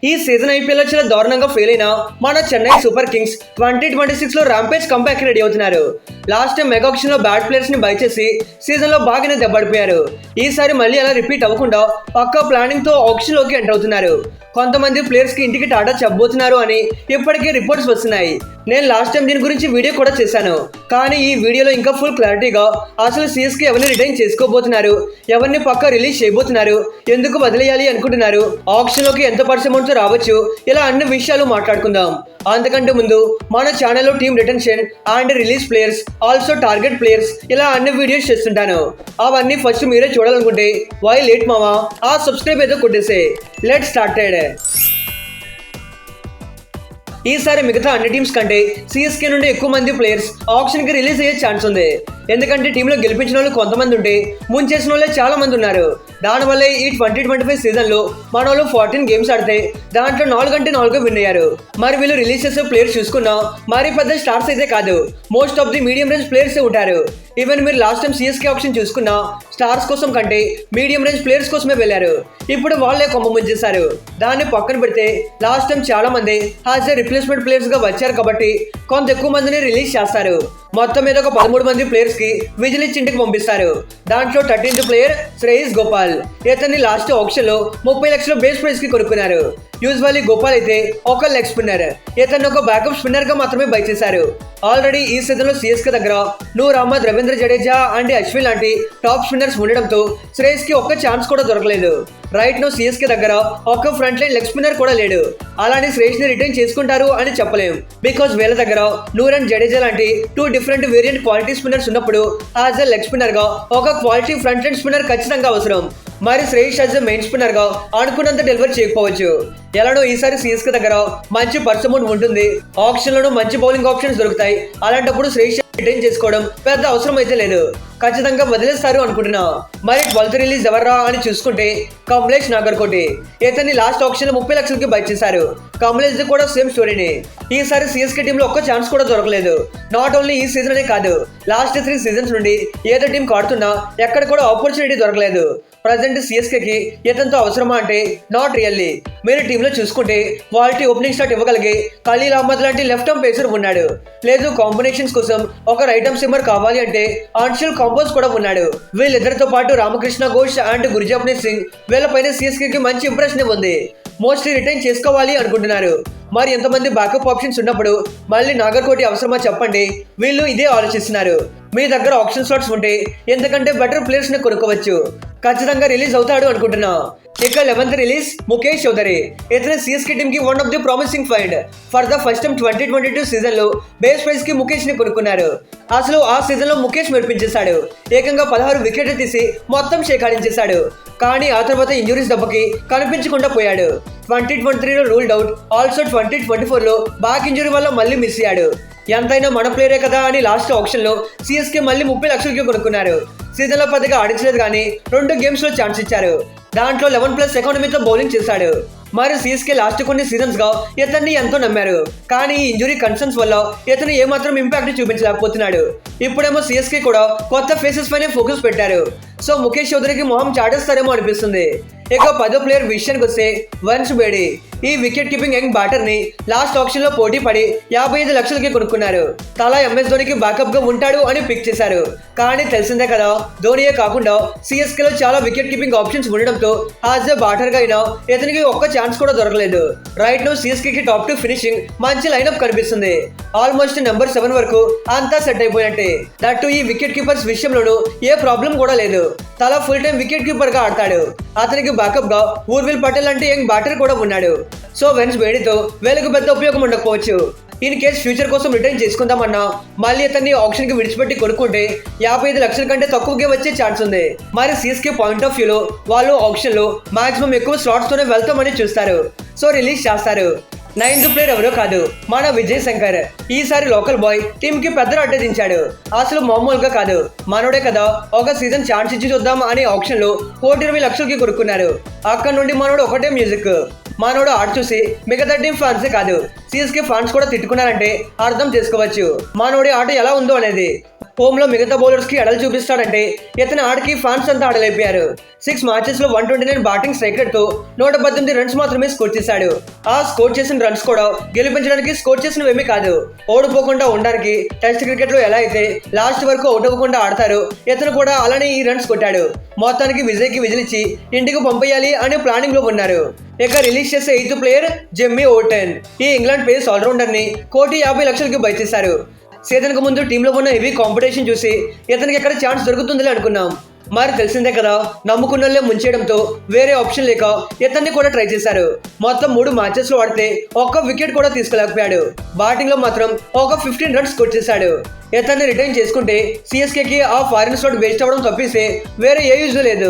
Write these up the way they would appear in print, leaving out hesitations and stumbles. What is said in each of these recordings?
ఈ season IPL చాలా దారుణంగా ఫెయిల్ అయిన మన చెన్నై సూపర్ కింగ్స్ 2026 లో రాంపేజ్ కంబ్యాక్ రెడీ అవుతున్నారు. లాస్ట్ టైం మెగా ఆక్షన్ లో బ్యాడ్ ప్లేయర్స్ ని బై చేసి సీజన్ లో బాగానే దెబ్బడిపోయారు. ఈసారి మళ్ళీ అలా రిపీట్ అవ్వకుండా పక్కా ప్లానింగ్ తో ఆక్షన్ లోకి ఎంటర్ అవుతున్నారు. కొంతమంది ప్లేయర్స్ కి ఇంటికి టాటా చెప్పబోతున్నారు అని ఇప్పటికే రిపోర్ట్స్ వస్తున్నాయి. నేను లాస్ట్ టైం దీని గురించి వీడియో కూడా చేశాను. కానీ ఈ వీడియోలో ఇంకా ఫుల్ క్లారిటీగా అసలు సిఎస్కే ఎవరిని రిటైన్ చేసుకోబోతున్నారు, ఎవరిని పక్కా రిలీజ్ చేయబోతున్నారు, ఎందుకు వదిలేయాలి అనుకుంటున్నారు, ఆక్షన్ లోకి ఎంత పర్సెంట్ రావచ్చు, ఇలా అన్ని విషయాలు మాట్లాడుకుందాం. అంతకంటే ముందు మన ఛానల్లో team retention and release players, also target players, ఇలా అన్ని వీడియోస్ చేస్తుంటాను. అవన్నీ ఫస్ట్ మీరే చూడాలనుకుంటే వై లేట్ మావా ఆ సబ్స్క్రైబ్ ఏదో కొట్టేసే. Let's started. ఈసారి మిగతా అన్ని టీమ్స్ కంటే సిఎస్కే నుండి ఎక్కువ మంది ప్లేయర్స్ ఆప్షన్ కి రిలీజ్ అయ్యే ఛాన్స్ ఉంది. ఎందుకంటే టీంలో గెలిపించిన వాళ్ళు కొంతమంది ఉంటే ముంచేసిన వాళ్ళే చాలా మంది ఉన్నారు. దానివల్ల ఈ 2025 సీజన్ లో మన వాళ్ళు 14 గేమ్స్ ఆడితే దాంట్లో 4 అంటే 4 విన్ అయ్యారు. మరి వీళ్ళు రిలీజ్ చేసే ప్లేయర్స్ చూసుకున్నా మరి పెద్ద స్టార్స్ అయితే కాదు, most of the medium range players ఉంటారు. ఈవెన్ మీరు లాస్ట్ టైం సిఎస్కే ఆప్షన్ చూసుకున్నా స్టార్స్ కోసం కంటే మీడియం రేంజ్ ప్లేయర్స్ కోసమే వెళ్ళారు. ఇప్పుడు వాళ్ళే కొమ్మ ముంచేశారు. దాన్ని పక్కన పెడితే లాస్ట్ టైం చాలా మంది హాజ్ ఏ రిప్లేస్మెంట్ ప్లేయర్స్ గా వచ్చారు కాబట్టి కొంత ఎక్కువ మందిని రిలీజ్ చేస్తారు. మొత్తం మీద ఒక 13 మంది ప్లేయర్స్ కి విజిల్ ఇచ్చి ఇంటికి పంపిస్తారు. దాంట్లో 13th ప్లేయర్ శ్రేయస్ గోపాల్. ఇతన్ని లాస్ట్ ఆప్షన్ లో 30 లక్షల బేస్ ప్రైస్ కి కొనుక్కున్నారు. యూజువల్లీ గోపాల్ అయితే ఒక లెగ్ స్పిన్నర్, ఇతన్ని ఒక బ్యాకప్ స్పిన్నర్ గా మాత్రమే బై చేశారు. ఆల్రెడీ ఈ సీజన్ లో సిఎస్కే దగ్గర నూర్ అహ్మద్, రవీంద్ర జడేజా అండ్ అశ్విన్ లాంటి టాప్ స్పిన్నర్స్ ఉండడంతో శ్రేయస్ కి ఒక్క ఛాన్స్ కూడా దొరకలేదు. రైట్ నో సిఎస్కే దగ్గర ఒక ఫ్రంట్ లైన్ లెగ్ స్పిన్నర్ కూడా లేడు. అలానే శ్రేయస్ ని రిటైన్ చేసుకుంటారు అని చెప్పలేం. బికాస్ వీళ్ళ దగ్గర నూర్ అండ్ జడేజా లాంటి 2 డిఫరెంట్ వేరియంట్ క్వాలిటీ స్పిన్నర్స్ ఉన్నప్పుడు యాజ్ ఎ లెగ్ స్పిన్నర్ గా ఒక క్వాలిటీ ఫ్రంట్ లైన్ స్పిన్నర్ ఖచ్చితంగా అవసరం. మరి Shreyas as a main spinner గా అనుకున్నంత డెలివర్ చేయకపోవచ్చు. ఎలానో ఈసారి సిఎస్కే దగ్గర మంచి పర్సమౌంట్ ఉంటుంది, ఆప్షన్ లోనూ మంచి బౌలింగ్ ఆప్షన్స్ దొరుకుతాయి. అలాంటప్పుడు శ్రేయస్ రిటైన్ చేసుకోవడం పెద్ద అవసరం అయితే లేదు, ఖచ్చితంగా వదిలేస్తారు అనుకుంటున్నా. మరి 12th రిలీజ్ ఎవర్రా అని చూసుకుంటే కమలేష్ నాగర్కోటి. ఇతన్ని లాస్ట్ ఆప్షన్ లో 30 లక్షలకి బై చేశారు. కమలేష్ కూడా సేమ్ స్టోరీని. ఈసారి సిఎస్కే టీమ్ లో ఒక్క ఛాన్స్ కూడా దొరకలేదు. నాట్ ఓన్లీ ఈ సీజన్ అనే కాదు, లాస్ట్ 3 సీజన్స్ నుండి ఏదో టీం ఆడుతున్నా ఎక్కడ కూడా ఆపర్చునిటీ దొరకలేదు. ప్రజెంట్ సిఎస్కేకి ఇతనితో అవసరమా అంటే నాట్ రియల్లీ. మీరు టీంలో చూసుకుంటే క్వాలిటీ ఓపెనింగ్ స్టార్ట్ ఇవ్వగలిగే ఖలీల్ అహ్మద్ లాంటి లెఫ్ట్ ఆర్మ్ పేసర్ ఉన్నాడు. లేదు కాంబినేషన్స్ కోసం ఒక రైట్ ఆర్మ్ సిమ్మర్ కావాలి అంటే ఆన్షియల్ కాంబోస్ కూడా ఉన్నాడు. వీళ్ళిద్దరితో పాటు రామకృష్ణ ఘోష్ అండ్ గుర్జప్నీత్ సింగ్ వీళ్ళపైన సిఎస్కేకి మంచి ఇంప్రెషన్ ఉంది. మోస్ట్లీ రిటైన్ చేసుకోవాలి అనుకుంటున్నారు. మరి ఎంతమంది బ్యాకప్ ఆప్షన్స్ ఉన్నప్పుడు మళ్ళీ నాగర్కోటి అవసరమా చెప్పండి. వీళ్ళు ఇదే ఆలోచిస్తున్నారు. మీ దగ్గర ఆప్షన్ స్లాట్స్ ఉంటే ఎందుకంటే బెటర్ ప్లేయర్స్ ని కొనుక్కోవచ్చు. ఖచ్చితంగా రిలీజ్ అవుతాడు అనుకుంటున్నా. ఇక 11th రిలీజ్ ముఖేష్ చౌదరి. ఇతను సిఎస్కే టీమ్ కి one of the promising find. For the first time 2022 season లో బేస్ ప్రైస్ కి ముఖేష్ ని కొనుక్కున్నారు. అసలు ఆ సీజన్ లో ముఖేష్ మెరిపించేశాడు. ఏకంగా 16 వికెట్లు తీసి మొత్తం షేకాడించేశాడు. కానీ ఆ తర్వాత ఇంజురీస్ దెబ్బకి కనిపించకుండా పోయాడు. 2023లో రూల్డ్ అవుట్, ఆల్సో 2024లో బ్యాక్ ఇంజురీ వల్ల మళ్ళీ మిస్ అయ్యాడు. ఎంతైనా మన ప్లేయరే కదా అని లాస్ట్ ఆప్షన్ లో సిఎస్కే మళ్ళీ 30 లక్షలకి కొనుక్కున్నారు. సీజన్ లో పెద్దగా ఆడించలేదు కానీ 2 గేమ్స్ లో ఛాన్స్ ఇచ్చారు. దాంట్లో 11+ ఎకానమీతో బౌలింగ్ చేశాడు. మరి సిఎస్కే లాస్ట్ కొన్ని సీజన్స్ గా ఇతన్ని ఎంతో నమ్మారు. కానీ ఈ ఇంజురీ కన్సర్న్స్ వల్ల ఇతను ఏమాత్రం ఇంపాక్ట్ చూపించలేకపోతున్నాడు. ఇప్పుడేమో సిఎస్కే కూడా కొత్త ఫేసెస్ పైనే ఫోకస్ పెట్టారు. సో ముఖేష్ చౌదరికి మొహం చాటేస్తారేమో అనిపిస్తుంది. ఇక 10వ ప్లేయర్ విషయానికి వస్తే వంశ్ బేడి. ఈ వికెట్ కీపింగ్ యంగ్ బ్యాటర్ ని లాస్ట్ ఆప్షన్ లో పోటీ పడి 55 లక్షలకి కొనుక్కున్నారు. తలా ఎంఎస్ ధోనికి బ్యాకప్ గా ఉంటాడు అని పిక్ చేశారు. కానీ తెలిసిందే కదా, ధోనియే కాకుండా సిఎస్కే లో చాలా వికెట్ కీపింగ్ ఆప్షన్స్ ఉండడంతో యాజ్ ఎ బ్యాటర్ గా అయినా ఇతనికి ఒక్క ఛాన్స్ కూడా దొరకలేదు. రైట్ నో సిఎస్కే కి టాప్ 2 ఫినిషింగ్ మంచి లైనప్ కనిపిస్తుంది. ఆల్మోస్ట్ నెంబర్ 7 వరకు అంతా సెట్ అయిపోయినట్టే. దట్టు ఈ వికెట్ కీపర్స్ విషయంలోనూ ఏ ప్రాబ్లం కూడా లేదు. తలా ఫుల్ టైం వికెట్ కీపర్ గా ఆడతాడు. అతనికి బ్యాకప్ గా ఊర్విల్ పటేల్ లాంటి యంగ్ బ్యాటర్ కూడా ఉన్నాడు. సో వెన్స్ బేడితో వీళ్ళకి పెద్ద ఉపయోగం ఉండకపోవచ్చు. ఇన్ కేస్ ఫ్యూచర్ కోసం రిటైన్ చేసుకుందామన్నా మళ్ళీ అతన్ని ఆప్షన్ కి విడిచిపెట్టి కొనుక్కుంటే 55 లక్షల కంటే తక్కువగా వచ్చే ఛాన్స్ ఉంది. మరి సిఎస్కే పాయింట్ ఆఫ్ వ్యూలో వాళ్ళు ఆప్షన్ లో మాక్సిమం ఎక్కువ స్లాట్స్ తోనే వెళ్తామని చూస్తారు. సో రిలీజ్ చేస్తారు. 9th ప్లేయర్ ఎవరో కాదు, మన విజయ్ శంకర్. ఈసారి లోకల్ బాయ్ టీమ్ కి పెద్ద అడ్డ దించాడు. అసలు మామూలుగా కాదు, మనోడే కదా ఒక సీజన్ ఛాన్స్ ఇచ్చి చూద్దాం అనే ఆప్షన్ లో 120 లక్షలకి కొనుక్కున్నారు. అక్కడ నుండి మనోడు ఒకటే మ్యూజిక్. మనోడు ఆట చూసి మిగతా టీం ఫ్యాన్సే కాదు సిఎస్కే ఫ్యాన్స్ కూడా తిట్టుకున్నారంటే అర్థం చేసుకోవచ్చు మనోడి ఆట ఎలా ఉందో అనేది. హోమ్ లో మిగతా బౌలర్స్ కి అడలు చూపిస్తాడంటే ఇతని ఆడికి ఫ్యాన్స్ అంతా ఆడలేపారు. 6 మ్యాచెస్ లో 129 బ్యాటింగ్ స్ట్రైక్ రేట్ తో 118 రన్స్ మాత్రమే స్కోర్ చేశాడు. ఆ స్కోర్ చేసిన రన్స్ కూడా గెలిపించడానికి స్కోర్ చేసినవేమీ కాదు. ఓడిపోకుండా ఉండడానికి టెస్ట్ క్రికెట్ లో ఎలా అయితే లాస్ట్ వరకు అవుట్ అవ్వకుండా ఆడతారు, ఇతను కూడా అలానే ఈ రన్స్ కొట్టాడు. మొత్తానికి విజయ్ కి విజిలిచ్చి ఇంటికి పంపేయాలి అనే ప్లానింగ్ లో ఉన్నారు. ఇక రిలీజ్ చేసే 8th ప్లేయర్ జెమ్మీ ఓటెన్. ఈ ఇంగ్లాండ్ పేస్ ఆల్రౌండర్ ని 1,50,00,000కి బై చేశారు. సీజన్ కు ముందు టీంలో ఉన్న హెవీ కాంపిటీషన్ చూసి ఇతనికి ఎక్కడ ఛాన్స్ దొరుకుతుందిలే అనుకున్నాం. మరి తెలిసిందే కదా, నమ్ముకున్నోళ్ళే ముంచేయడంతో వేరే ఆప్షన్ లేక ఇతన్ని కూడా ట్రై చేశారు. మొత్తం 3 మ్యాచెస్ లో ఆడితే ఒక్క వికెట్ కూడా తీసుకోలేకపోయాడు. బ్యాటింగ్ లో మాత్రం ఒక 15 రన్స్ స్కోర్ చేశాడు. ఇతన్ని రిటైన్ చేసుకుంటే సిఎస్కేకి ఆ ఫారిన్ స్లాట్ వేస్ట్ అవ్వడం తప్పిస్తే వేరే ఏ యూజ్ లేదు.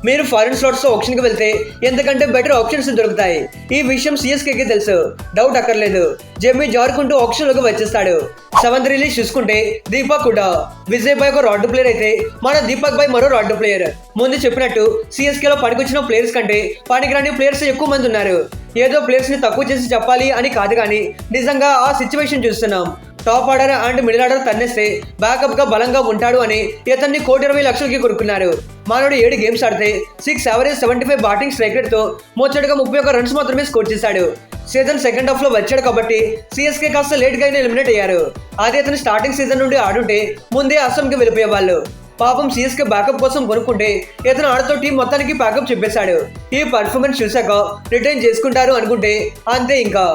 మీరు ఫారిన్ స్లాట్స్ ఆప్షన్ కి వెళ్తే ఎంతకంటే బెటర్ ఆప్షన్స్ దొరుకుతాయి. ఈ విషయం సిఎస్కేకి తెలుసు, డౌట్ అక్కర్లేదు. జెమ్మీ జారుకుంటూ ఆప్షన్ లోకి వచ్చేస్తాడు. 7th రిలీజ్ చూసుకుంటే దీపక్ హుడా. విజయ్ బాయ్ ఒక రాడ్ ప్లేయర్ అయితే మన దీపక్ బాయ్ మరో రాడ్ ప్లేయర్. ముందు చెప్పినట్టు సిఎస్కే లో పనికొచ్చిన ప్లేయర్స్ కంటే పనికిరాని ప్లేయర్స్ ఎక్కువ మంది ఉన్నారు. ఏదో ప్లేయర్స్ ని తక్కువ చేసి చెప్పాలి అని కాదు కానీ నిజంగా ఆ సిచ్యువేషన్ చూస్తున్నాం. Top order and middle order తన్నేస్తే బ్యాకప్ గా బలంగా ఉంటాడు అని ఇతన్ని 1,20,00,000కి కొనుక్కున్నారు. మనోడు 7 గేమ్స్ ఆడితే 6 యావరేజ్ 75 బ్యాటింగ్ స్ట్రైక్ రేట్ తో ముచ్చటగా 31 రన్స్ మాత్రమే స్కోర్ చేశాడు. సీజన్ సెకండ్ హాఫ్ లో వచ్చాడు కాబట్టి సిఎస్కే కాస్త లేట్ గా ఎలిమినేట్ అయ్యారు. అదే అతను స్టార్టింగ్ సీజన్ నుండి ఆడుంటే ముందే అస్సాంకి వెళ్ళిపోయేవాళ్ళు. పాపం సిఎస్కే బ్యాకప్ కోసం కొనుక్కుంటే ఇతను ఆడుతూ టీం మొత్తానికి బ్యాకప్ చెప్పేశాడు. ఈ పర్ఫార్మెన్స్ చూశాక రిటైన్ చేసుకుంటారు అనుకుంటే అంతే. ఇంకా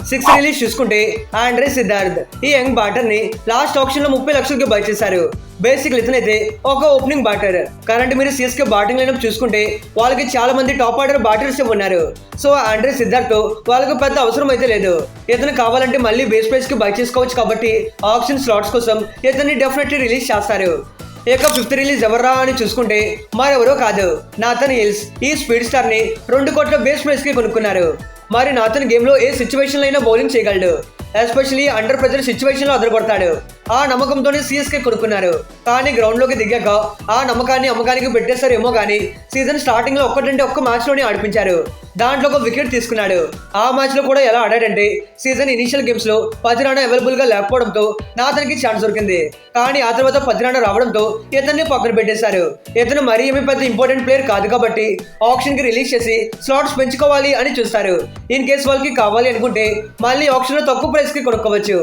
6th రిలీజ్ చూసుకుంటే ఆండ్రే సిద్ధార్థ్. ఈ యంగ్ బ్యాటర్ ని లాస్ట్ ఆప్షన్ లో 30,00,000కి బై చేశారు. బేసిక్ ఇతనైతే ఒక ఓపెనింగ్ బ్యాటర్. కరెంట్ మీరు సిఎస్కే బ్యాటింగ్ లైనప్ చూసుకుంటే వాళ్ళకి చాలా మంది టాప్ ఆర్డర్ బ్యాటర్స్ ఉన్నారు. సో ఆండ్రే సిద్ధార్థ్ తో వాళ్ళకి పెద్ద అవసరం అయితే లేదు. ఇతను కావాలంటే మళ్ళీ బేస్ ప్రైస్ కి బై చేసుకోవచ్చు కాబట్టి ఆప్షన్ స్లాట్స్ కోసం ఇతన్ని డెఫినెట్లీ రిలీజ్ చేస్తారు. ఇక 5th రిలీజ్ ఎవర్రా అని చూసుకుంటే మరెవరో కాదు, నాథన్ హిల్స్. ఈ స్పీడ్ స్టార్ ని 2 కోట్ల బేస్ ప్రైస్ కి కొనుక్కున్నారు. మరి నాథన్ గేమ్ లో ఏ సిచ్యువేషన్ లో అయినా బౌలింగ్ చేయగలడు. ఎస్పెషల్లీ అండర్ ప్రెజర్ సిచ్యువేషన్ లో అదరగొడతాడు. ఆ నమ్మకంతోనే సిఎస్కే కొనుక్కున్నారు. కానీ గ్రౌండ్ లోకి దిగాక ఆ నమ్మకాన్ని అమ్మకానికి పెట్టేస్తారేమో కానీ సీజన్ స్టార్టింగ్ లో ఒక్క మ్యాచ్ లోనే ఆడిపించారు. దాంట్లో ఒక వికెట్ తీసుకున్నాడు. ఆ మ్యాచ్ లో కూడా ఎలా ఆడాడంటే సీజన్ ఇనిషియల్ గేమ్స్ లో 10 రన్ అవైలబుల్ గా లేకపోవడంతో నాథన్కి ఛాన్స్ దొరికింది. కానీ ఆ తర్వాత 10 రన్ రావడంతో ఇతన్ని పక్కన పెట్టేశారు. ఇతను మరీ ఏమీ పెద్ద ఇంపార్టెంట్ ప్లేయర్ కాదు కాబట్టి ఆప్షన్ కి రిలీజ్ చేసి స్లాట్స్ పెంచుకోవాలి అని చూస్తారు. ఇన్ కేస్ వాళ్ళకి కావాలి అనుకుంటే మళ్ళీ ఆప్షన్ లో తక్కువ ప్రైస్ కి కొనుక్కోవచ్చు.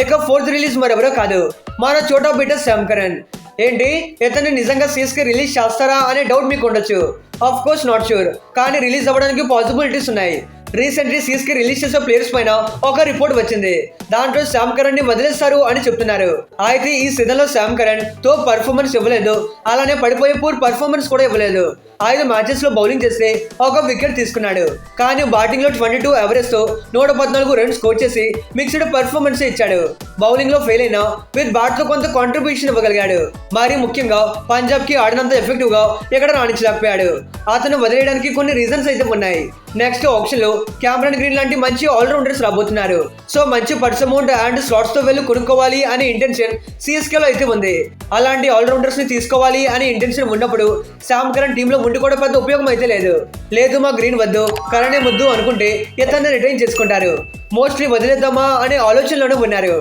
ఇక 4th రిలీజ్ మరెవరో కాదు, మన చోటా బీటర్ శ్యామ్ కరణ్. ఏంటి, ఇతన్ని నిజంగా సిఎస్కే రిలీజ్ చేస్తారా అనే డౌట్ మీకు ఉండొచ్చు. ఆఫ్ కోర్స్ నాట్ షూర్, కానీ రిలీజ్ అవ్వడానికి పాసిబిలిటీస్ ఉన్నాయి. రీసెంట్లీ సిఎస్కే రిలీజ్ చేసే ప్లేయర్స్ పైన ఒక రిపోర్ట్ వచ్చింది. దాంట్లో శ్యామ్ కరణ్ ని వదిలేస్తారు అని చెప్తున్నారు. అయితే ఈ సీజన్ లో శ్యామ్ కరణ్ తో పర్ఫార్మెన్స్ ఇవ్వలేదు, అలానే పడిపోయే పూర్ పర్ఫార్మెన్స్ కూడా ఇవ్వలేదు. 5 మ్యాచెస్ లో బౌలింగ్ చేస్తే ఒక వికెట్ తీసుకున్నాడు. కానీ బ్యాటింగ్ లో 22 యావరేజ్ తో 114 రన్స్ స్కోర్ చేసి మిక్స్డ్ పర్ఫార్మెన్స్ ఇచ్చాడు. బౌలింగ్ లో ఫెయిల్ అయినా విత్ బ్యాట్ తో కొంత కాంట్రిబ్యూషన్ ఇవ్వగలిగాడు. మరి ముఖ్యంగా పంజాబ్ కి ఆడినంత ఎఫెక్టివ్ గా ఇక్కడ రాణించలేకపోయాడు. అతను వదిలేయడానికి కొన్ని రీజన్స్ అయితే ఉన్నాయి. నెక్స్ట్ ఆప్షన్ లో క్యామరన్ గ్రీన్ లాంటి మంచి ఆల్రౌండర్స్ రాబోతున్నారు. సో మంచి పర్స్ అమౌంట్ అండ్ స్లాట్స్ తో వెళ్ళి కొనుక్కోవాలి అనే ఇంటెన్షన్ సిఎస్కే లో అయితే ఉంది. అలాంటి ఆల్రౌండర్స్ ని తీసుకోవాలి అనే ఇంటెన్షన్ ఉన్నప్పుడు శ్యామ్ కరణ్ టీమ్ లో ఉండి కూడా పెద్ద ఉపయోగం అయితే లేదు. మా గ్రీన్ వద్దు, కరణే ముద్దు అనుకుంటే ఇతన్ని రిటైన్ చేసుకుంటారు. మోస్ట్లీ వదిలేద్దామా అనే ఆలోచనలోనే ఉన్నారు.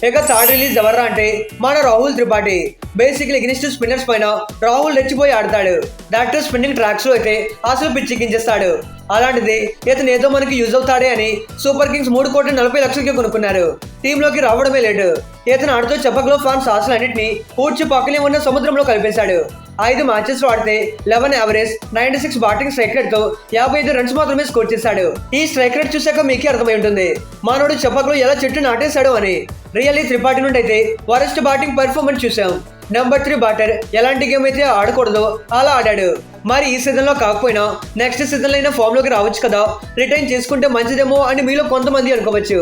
ఇక 3rd రిలీజ్ ఎవర్రా అంటే మన Rahul Tripathi. Basically against spinners పైన రాహుల్ రెచ్చిపోయి ఆడతాడు. దట్ స్పిన్నింగ్ ట్రాక్స్ లో అయితే అసలు పిచ్చెక్కించేస్తాడు. అలాంటిది ఇతను ఏదో మనకి యూజ్ అవుతాడే అని సూపర్ కింగ్స్ 3,40,00,000కి కొనుక్కున్నారు. టీంలోకి రావడమే లేటు. ఇతను ఆడుతూ చెప్పకలో ఫ్యాన్స్ ఆశలన్నింటినీ పూడ్చి పక్కనే ఉన్న సముద్రంలో కలిపేశాడు. 5 మ్యాచెస్ లో ఆడితే 11 యావరేజ్ 96 బ్యాటింగ్ స్ట్రైక్ రేట్ తో 55 రన్స్ మాత్రమే స్కోర్ చేశాడు. ఈ స్ట్రైక్ రేట్ చూసాక మీకే అర్థమై ఉంటుంది మనోడు చెప్పకలో ఎలా చెట్టు నాటేశాడు అని. రియల్లీ త్రిపాఠి నుండి అయితే వరస్ట్ బ్యాటింగ్ పర్ఫార్మెన్స్ చూసాం. నెంబర్ 3 బ్యాటర్ ఎలాంటి గేమ్ అయితే ఆడకూడదో అలా ఆడాడు. మరి ఈ సీజన్ లో కాకపోయినా నెక్స్ట్ సీజన్ లో అయినా ఫామ్ లోకి రావచ్చు కదా, రిటైన్ చేసుకుంటే మంచిదేమో అని మీలో కొంతమంది అనుకోవచ్చు.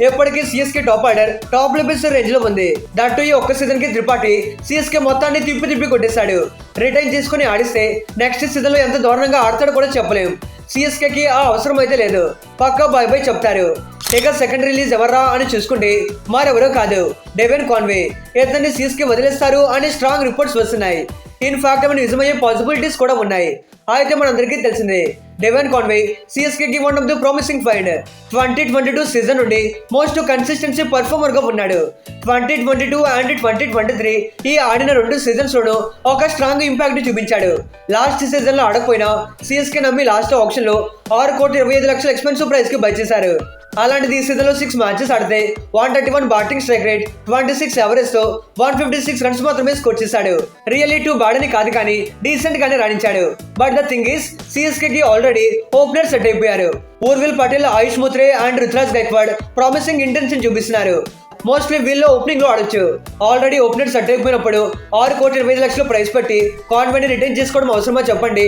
ఎప్పటికీ CSK top order top levels range లో ఉంది. దట్టు ఈ ఒక్క సీజన్ కి త్రిపాఠి సిఎస్కే మొత్తాన్ని తిప్పి కొట్టేశాడు. రిటైన్ చేసుకుని ఆడిస్తే నెక్స్ట్ సీజన్ లో ఎంత దారుణంగా ఆడతాడో కూడా చెప్పలేం. సిఎస్కేకి ఆ అవసరం అయితే లేదు, పక్కా బై చెప్తారు. ఇక సెకండ్ రిలీజ్ ఎవర్రా అని చూసుకుంటే మరెవరో కాదు, డెవెన్ కాన్వే. ఇతన్ని సీఎస్కే వదిలేస్తారు అని స్ట్రాంగ్ రిపోర్ట్స్ వస్తున్నాయి. ఇన్ఫాక్ట్ ఏమైనా నిజమయ్యే పాసిబిలిటీస్ కూడా ఉన్నాయి. అయితే మనందరికీ తెలిసిందే, డెవెన్ కాన్వే సిఎస్కేకి one of the promising find. 2022 season నుండి మోస్ట్ కన్సిస్టెన్సీ పర్ఫార్మర్ గా ఉన్నాడు. 2022 అండ్ 2023 ఈ ఆడిన 2 సీజన్స్ లోనూ ఒక స్ట్రాంగ్ ఇంపాక్ట్ చూపించాడు. లాస్ట్ సీజన్ లో ఆడకపోయినా సిఎస్కే నమ్మి లాస్ట్ ఆప్షన్ లో 6,25,00,000 ఎక్స్పెన్సివ్ ప్రైస్ కి బై చేశారు. అలాంటిది ఈ సీజన్ లో 6 మ్యాచెస్ ఆడితే 131 బ్యాటింగ్ స్ట్రైక్ రేట్, 26 ఎవరేజ్ తో 156 రన్స్ మాత్రమే స్కోర్ చేశాడు. రియల్లీ టూ బ్యాడ్ అని కాదు కానీ డీసెంట్ గానే రాణించాడు. But the thing is CSK కి ఆల్రెడీ ఓపెనర్ సెట్ అయిపోయారు. Urvil Patel, Ayush Mhatre and Ruturaj Gaikwad promising intention చూపిస్తున్నారు. మోస్ట్లీ వీళ్ళు ఓపెనింగ్ లో ఆడొచ్చు. ఆల్రెడీ ఓపెనర్ సెట్ అయిపోయినప్పుడు 6,25,00,000 ప్రైస్ పెట్టి కాన్వెంట్ రిటైన్ చేసుకోవడం అవసరమా చెప్పండి.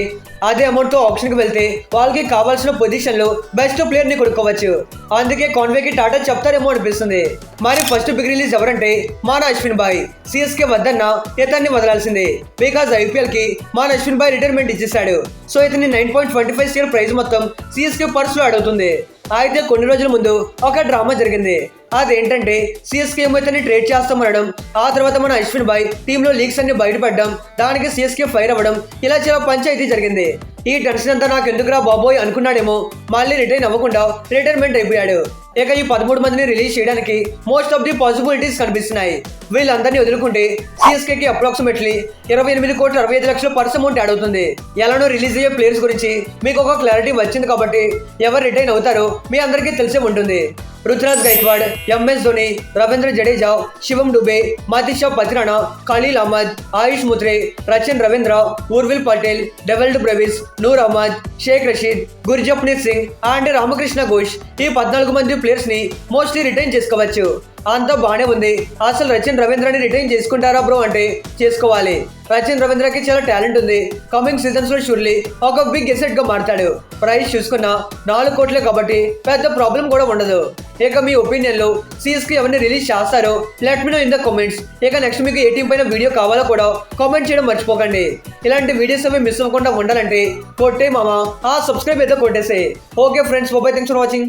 అదే అమౌంట్ తో ఆప్షన్ కి వెళ్తే వాళ్ళకి కావాల్సిన పొజిషన్ లో బెస్ట్ ప్లేయర్ ని కొనుక్కోవచ్చు. అందుకే కాన్వేకి టాటా చెప్తారేమో అనిపిస్తుంది. మరి ఫస్ట్ బిగ్ రిలీజ్ ఎవరంటే మన అశ్విన్ భాయ్. సిఎస్కే వద్దన్న ఇతన్ని వదలాల్సిందే. బికాజ్ ఐపీఎల్ కి మన అశ్విన్ భాయ్ రిటైర్మెంట్ ఇచ్చేసాడు. సో ఇతని 9.25 CR ప్రైజ్ మొత్తం సిఎస్కే పర్స్ లో అడుగుతుంది. అయితే కొన్ని రోజుల ముందు ఒక డ్రామా జరిగింది. అదేంటంటే సిఎస్కే ఏమో ఇతన్ని ట్రేడ్ చేస్తామనడం, ఆ తర్వాత మన అశ్విన్ భాయ్ టీంలో లీక్స్ అన్ని బయటపడడం, దానికి సిఎస్కే ఫైర్ అవ్వడం, ఇలా చాలా పంచాయతీ జరిగింది. ఈ టెన్షన్ అంతా నాకు ఎందుకురా బాబోయ్ అనుకున్నాడేమో, మళ్ళీ రిటైన్ అవ్వకుండా రిటైర్మెంట్ అయిపోయాడు. ఇక ఈ 13 మందిని రిలీజ్ చేయడానికి మోస్ట్ ఆఫ్ ది పాసిబిలిటీస్ కనిపిస్తున్నాయి. వీళ్ళందరినీ వదులుకుంటే సిఎస్కేకి అప్రాక్సిమేట్లీ 28,65,00,000 పర్స్ అమౌంట్ యాడ్ అవుతుంది. ఎలానో రిలీజ్ అయ్యే ప్లేయర్స్ గురించి మీకు ఒక క్లారిటీ వచ్చింది కాబట్టి ఎవరు రిటైన్ అవుతారో మీ అందరికీ తెలిసే ఉంటుంది. Ruturaj Gaikwad, MS Dhoni, Ravindra Jadeja, Shivam Dube, Matheesha Pathirana, Khaleel Ahmed, Ayush Mhatre, Rachin Ravindra, Urvil Patel, Dewald Brevis, Noor Ahmad, Shaik Rasheed, Gurjapneet Singh and Ramakrishna Ghosh, ఈ 14 మంది ప్లేయర్స్ ని మోస్ట్లీ రిటైన్ చేసుకోవచ్చు. అంతా బానే ఉంది. అసలు రచిన్ రవీంద్రని రిటైన్ చేసుకుంటారా బ్రో అంటే చేసుకోవాలి. రచిన్ రవీంద్రకి చాలా టాలెంట్ ఉంది. కమింగ్ సీజన్స్ లో షూర్లీ ఒక బిగ్ ఎసెట్ గా మారుతాడు. ప్రైస్ చూసుకున్నా 4 కోట్లే కాబట్టి పెద్ద ప్రాబ్లం కూడా ఉండదు. ఇక మీ ఒపీనియన్ లో సిఎస్కే ఎవరిని రిలీజ్ చేస్తారో let me know in the comments. ఇక నెక్స్ట్ మీకు ఏ టీం పైన వీడియో కావాలో కూడా కామెంట్ చేయడం మర్చిపోకండి. ఇలాంటి వీడియోస్ అవి మిస్ అవ్వకుండా ఉండాలంటే కొట్టే మామ ఆ సబ్స్క్రైబ్ అయితే కొట్టేసే. Okay friends, bye, thanks for watching.